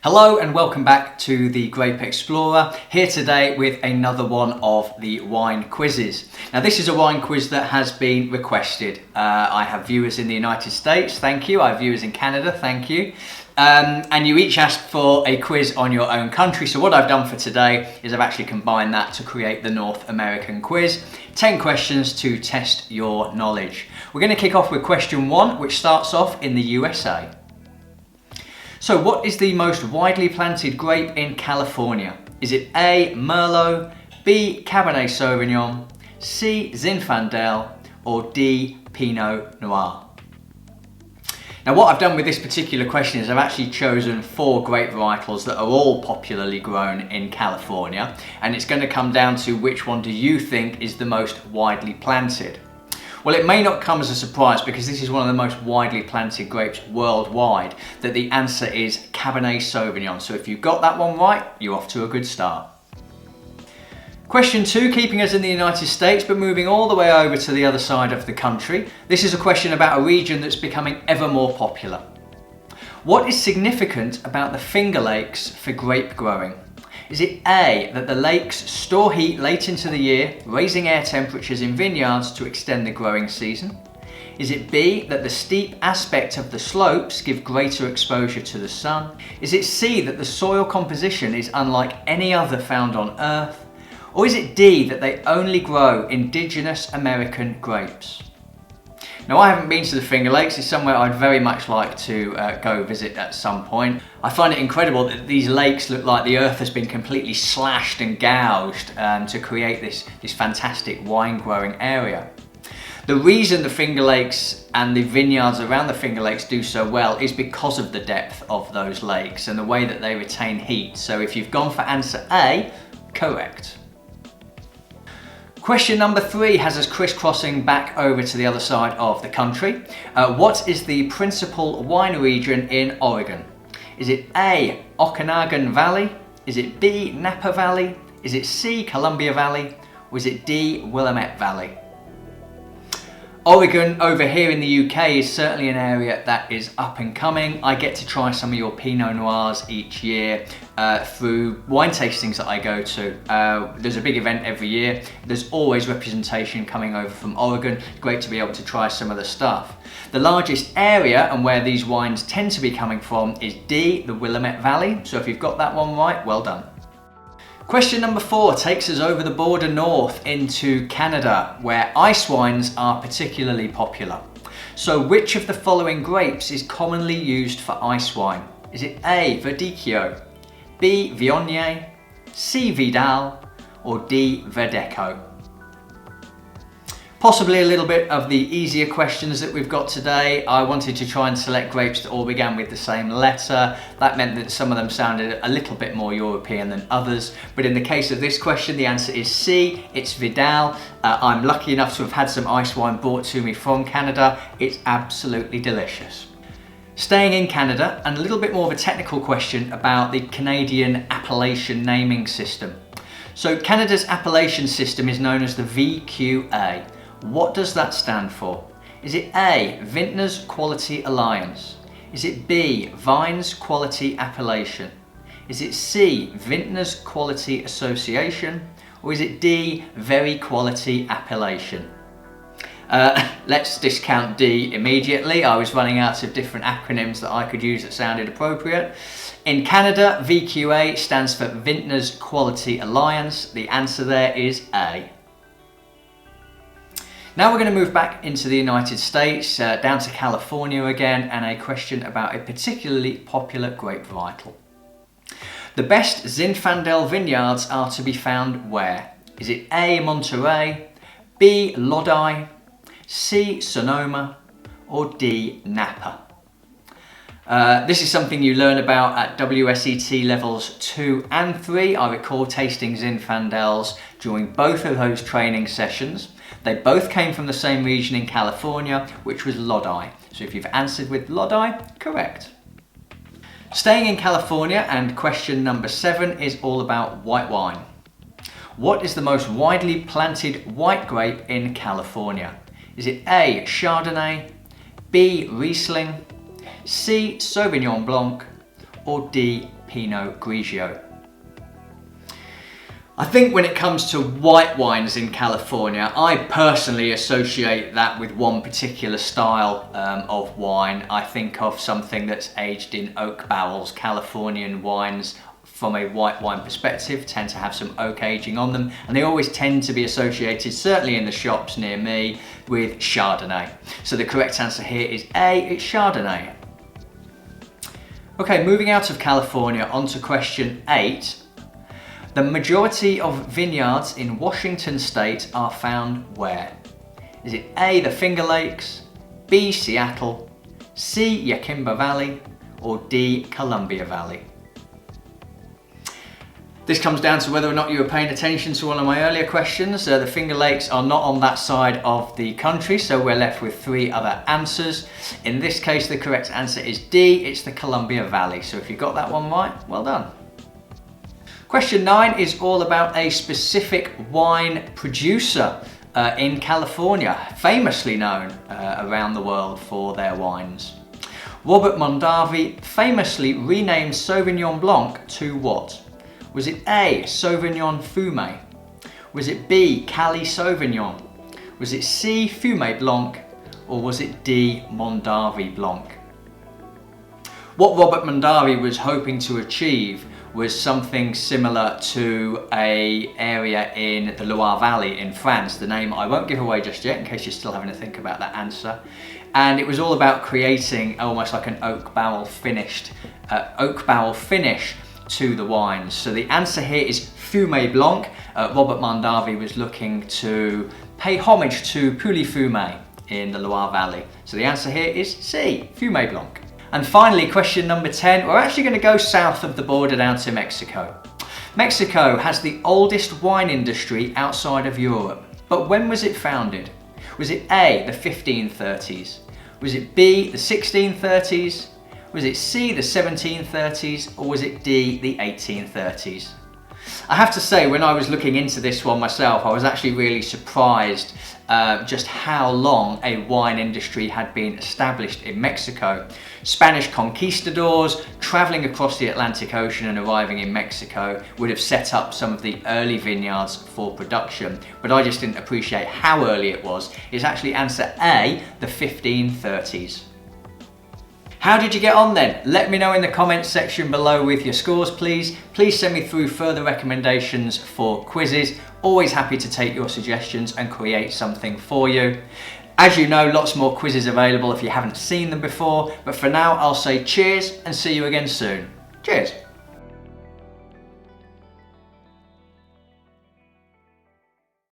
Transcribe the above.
Hello and welcome back to the Grape Explorer, here today with another one of the wine quizzes. Now this is a wine quiz that has been requested. I have viewers in the United States, thank you. I have viewers in Canada, thank you. And you each asked for a quiz on your own country, so what I've done for today is I've actually combined that to create the North American quiz. 10 questions to test your knowledge. We're going to kick off with question 1, which starts off in the USA. So what is the most widely planted grape in California? Is it A, Merlot, B, Cabernet Sauvignon, C, Zinfandel, or D, Pinot Noir? Now what I've done with this particular question is I've actually chosen 4 grape varietals that are all popularly grown in California, and it's going to come down to which one do you think is the most widely planted. Well, it may not come as a surprise because this is one of the most widely planted grapes worldwide, that the answer is Cabernet Sauvignon. So if you got that one right, you're off to a good start. Question 2, keeping us in the United States, but moving all the way over to the other side of the country. This is a question about a region that's becoming ever more popular. What is significant about the Finger Lakes for grape growing? Is it A, that the lakes store heat late into the year, raising air temperatures in vineyards to extend the growing season? Is it B, that the steep aspect of the slopes give greater exposure to the sun? Is it C, that the soil composition is unlike any other found on Earth? Or is it D, that they only grow indigenous American grapes? Now I haven't been to the Finger Lakes, it's somewhere I'd very much like to go visit at some point. I find it incredible that these lakes look like the earth has been completely slashed and gouged to create this fantastic wine growing area. The reason the Finger Lakes and the vineyards around the Finger Lakes do so well is because of the depth of those lakes and the way that they retain heat. So if you've gone for answer A, correct. Question number 3 has us crisscrossing back over to the other side of the country. What is the principal wine region in Oregon? Is it A, Okanagan Valley? Is it B, Napa Valley? Is it C, Columbia Valley? Or is it D, Willamette Valley? Oregon over here in the UK is certainly an area that is up and coming. I get to try some of your Pinot Noirs each year through wine tastings that I go to. There's a big event every year. There's always representation coming over from Oregon. It's great to be able to try some of the stuff. The largest area and where these wines tend to be coming from is D, the Willamette Valley. So if you've got that one right, well done. Question number 4 takes us over the border north into Canada, where ice wines are particularly popular. So which of the following grapes is commonly used for ice wine? Is it A, Verdicchio, B, Viognier, C, Vidal, or D, Verdecho? Possibly a little bit of the easier questions that we've got today. I wanted to try and select grapes that all began with the same letter. That meant that some of them sounded a little bit more European than others. But in the case of this question, the answer is C, it's Vidal. I'm lucky enough to have had some ice wine brought to me from Canada. It's absolutely delicious. Staying in Canada, and a little bit more of a technical question about the Canadian appellation naming system. So Canada's appellation system is known as the VQA. What does that stand for? Is it A, Vintners Quality Alliance? Is it B, Vines Quality Appellation? Is it C, Vintners Quality Association? Or is it D, Very Quality Appellation? Let's discount D immediately. I was running out of different acronyms that I could use that sounded appropriate. In Canada, VQA stands for Vintners Quality Alliance. The answer there is A. Now we're going to move back into the United States, down to California again, and a question about a particularly popular grape varietal. The best Zinfandel vineyards are to be found where? Is it A, Monterey, B, Lodi, C, Sonoma, or D, Napa? This is something you learn about at WSET levels 2 and 3. I recall tasting Zinfandels during both of those training sessions. They both came from the same region in California, which was Lodi. So if you've answered with Lodi, correct. Staying in California, and question number 7 is all about white wine. What is the most widely planted white grape in California? Is it A, Chardonnay, B, Riesling, C, Sauvignon Blanc, or D, Pinot Grigio. I think when it comes to white wines in California, I personally associate that with one particular style of wine. I think of something that's aged in oak barrels. Californian wines, from a white wine perspective, tend to have some oak aging on them, and they always tend to be associated, certainly in the shops near me, with Chardonnay. So the correct answer here is A, it's Chardonnay. Okay, moving out of California, on to question 8. The majority of vineyards in Washington state are found where? Is it A, the Finger Lakes, B, Seattle, C, Yakima Valley, or D, Columbia Valley? This comes down to whether or not you were paying attention to one of my earlier questions. The Finger Lakes are not on that side of the country, so we're left with 3 other answers. In this case, the correct answer is D, it's the Columbia Valley. So if you got that one right, well done. Question 9 is all about a specific wine producer in California, famously known around the world for their wines. Robert Mondavi famously renamed Sauvignon Blanc to what? Was it A, Sauvignon Fumé? Was it B, Cali Sauvignon? Was it C, Fumé Blanc? Or was it D, Mondavi Blanc? What Robert Mondavi was hoping to achieve was something similar to an area in the Loire Valley in France. The name I won't give away just yet, in case you're still having to think about that answer. And it was all about creating almost like an oak barrel finish to the wines. So the answer here is Fumé Blanc. Robert Mondavi was looking to pay homage to Pouilly Fumé in the Loire Valley. So the answer here is C, Fumé Blanc. And finally, question number 10, we're actually going to go south of the border down to Mexico. Mexico has the oldest wine industry outside of Europe, but when was it founded? Was it A, the 1530s? Was it B, the 1630s? Was it C, the 1730s? Or was it D, the 1830s? I have to say, when I was looking into this one myself, I was actually really surprised just how long a wine industry had been established in Mexico. Spanish conquistadors traveling across the Atlantic Ocean and arriving in Mexico would have set up some of the early vineyards for production, but I just didn't appreciate how early it was. It's actually answer A, the 1530s. How did you get on then? Let me know in the comments section below with your scores, please. Please send me through further recommendations for quizzes. Always happy to take your suggestions and create something for you. As you know, lots more quizzes available if you haven't seen them before, but for now I'll say cheers and see you again soon. Cheers.